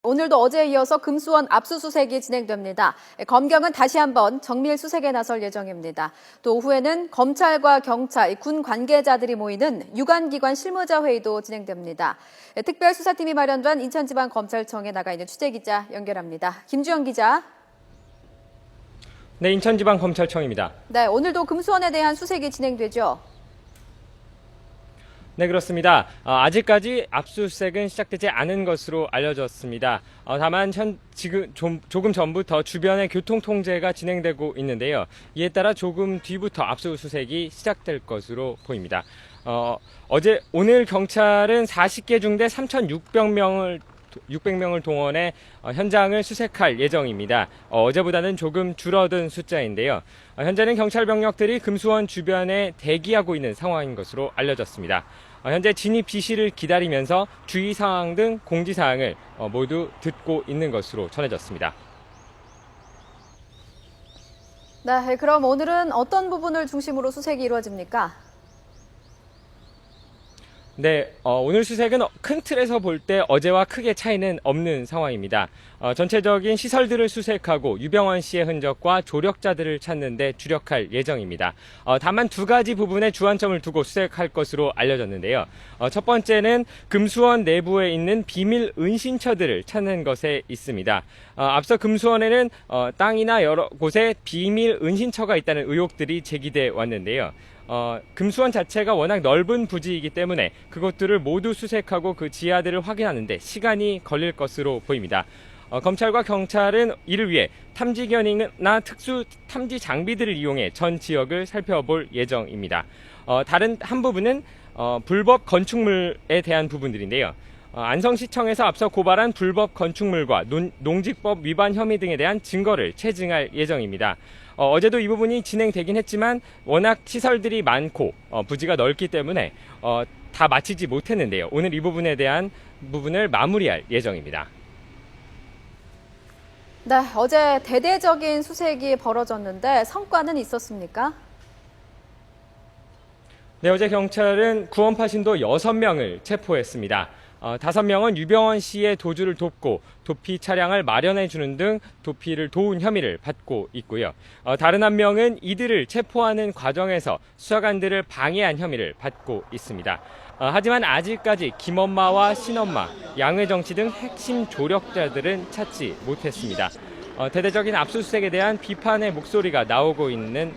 오늘도 어제에 이어서 금수원 압수수색이 진행됩니다. 검경은 다시 한번 정밀 수색에 나설 예정입니다. 또 오후에는 검찰과 경찰, 군 관계자들이 모이는 유관기관 실무자 회의도 진행됩니다. 특별수사팀이 마련된 인천지방검찰청에 나가 있는 취재기자 연결합니다. 김주영 기자. 네, 인천지방검찰청입니다. 네, 오늘도 금수원에 대한 수색이 진행되죠? 네, 그렇습니다. 아직까지 압수수색은 시작되지 않은 것으로 알려졌습니다. 다만 조금 전부터 주변의 교통 통제가 진행되고 있는데요. 이에 따라 조금 뒤부터 압수수색이 시작될 것으로 보입니다. 오늘 경찰은 40개 중대 3,600명을 동원해 현장을 수색할 예정입니다. 어제보다는 조금 줄어든 숫자인데요. 현재는 경찰 병력들이 금수원 주변에 대기하고 있는 상황인 것으로 알려졌습니다. 현재 진입 지시를 기다리면서 주의사항 등 공지사항을 모두 듣고 있는 것으로 전해졌습니다. 네, 그럼 오늘은 어떤 부분을 중심으로 수색이 이루어집니까? 네, 오늘 수색은 큰 틀에서 볼 때 어제와 크게 차이는 없는 상황입니다. 전체적인 시설들을 수색하고 유병헌 씨의 흔적과 조력자들을 찾는 데 주력할 예정입니다. 다만 두 가지 부분에 주안점을 두고 수색할 것으로 알려졌는데요. 첫 번째는 금수원 내부에 있는 비밀 은신처들을 찾는 것에 있습니다. 앞서 금수원에는 땅이나 여러 곳에 비밀 은신처가 있다는 의혹들이 제기돼 왔는데요. 금수원 자체가 워낙 넓은 부지이기 때문에 그것들을 모두 수색하고 그 지하들을 확인하는데 시간이 걸릴 것으로 보입니다. 검찰과 경찰은 이를 위해 탐지견이나 특수 탐지 장비들을 이용해 전 지역을 살펴볼 예정입니다. 다른 한 부분은 불법 건축물에 대한 부분들인데요. 안성시청에서 앞서 고발한 불법 건축물과 농직법 위반 혐의 등에 대한 증거를 체증할 예정입니다. 어제도 이 부분이 진행되긴 했지만 워낙 시설들이 많고 부지가 넓기 때문에 다 마치지 못했는데요. 오늘 이 부분에 대한 부분을 마무리할 예정입니다. 네, 어제 대대적인 수색이 벌어졌는데 성과는 있었습니까? 네, 어제 경찰은 구원파 신도 6명을 체포했습니다. 5명은 유병헌 씨의 도주를 돕고 도피 차량을 마련해주는 등 도피를 도운 혐의를 받고 있고요. 다른 1명은 이들을 체포하는 과정에서 수사관들을 방해한 혐의를 받고 있습니다. 하지만 아직까지 김엄마와 신엄마, 양회정치 등 핵심 조력자들은 찾지 못했습니다. 대대적인 압수수색에 대한 비판의 목소리가 나오고 있는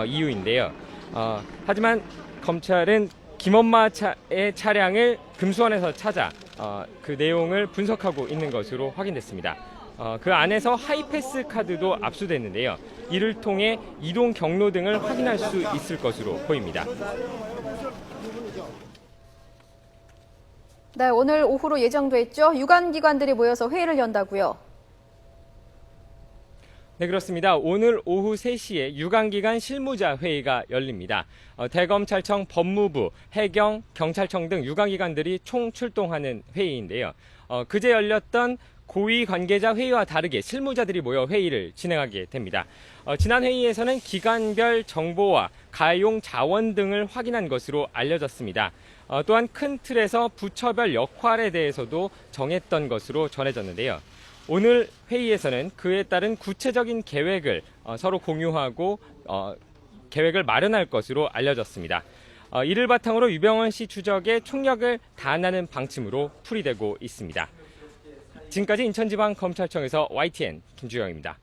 이유인데요. 하지만 검찰은 김엄마의 차량을 금수원에서 찾아 그 내용을 분석하고 있는 것으로 확인됐습니다. 그 안에서 하이패스 카드도 압수됐는데요. 이를 통해 이동 경로 등을 확인할 수 있을 것으로 보입니다. 네, 오늘 오후로 예정돼 있죠. 유관기관들이 모여서 회의를 연다고요. 네, 그렇습니다. 오늘 오후 3시에 유관기관 실무자 회의가 열립니다. 대검찰청, 법무부, 해경, 경찰청 등 유관기관들이 총 출동하는 회의인데요. 그제 열렸던 고위 관계자 회의와 다르게 실무자들이 모여 회의를 진행하게 됩니다. 지난 회의에서는 기관별 정보와 가용 자원 등을 확인한 것으로 알려졌습니다. 또한 큰 틀에서 부처별 역할에 대해서도 정했던 것으로 전해졌는데요. 오늘 회의에서는 그에 따른 구체적인 계획을 서로 공유하고 계획을 마련할 것으로 알려졌습니다. 이를 바탕으로 유병헌 씨 추적에 총력을 다하는 방침으로 풀이되고 있습니다. 지금까지 인천지방검찰청에서 YTN 김주영입니다.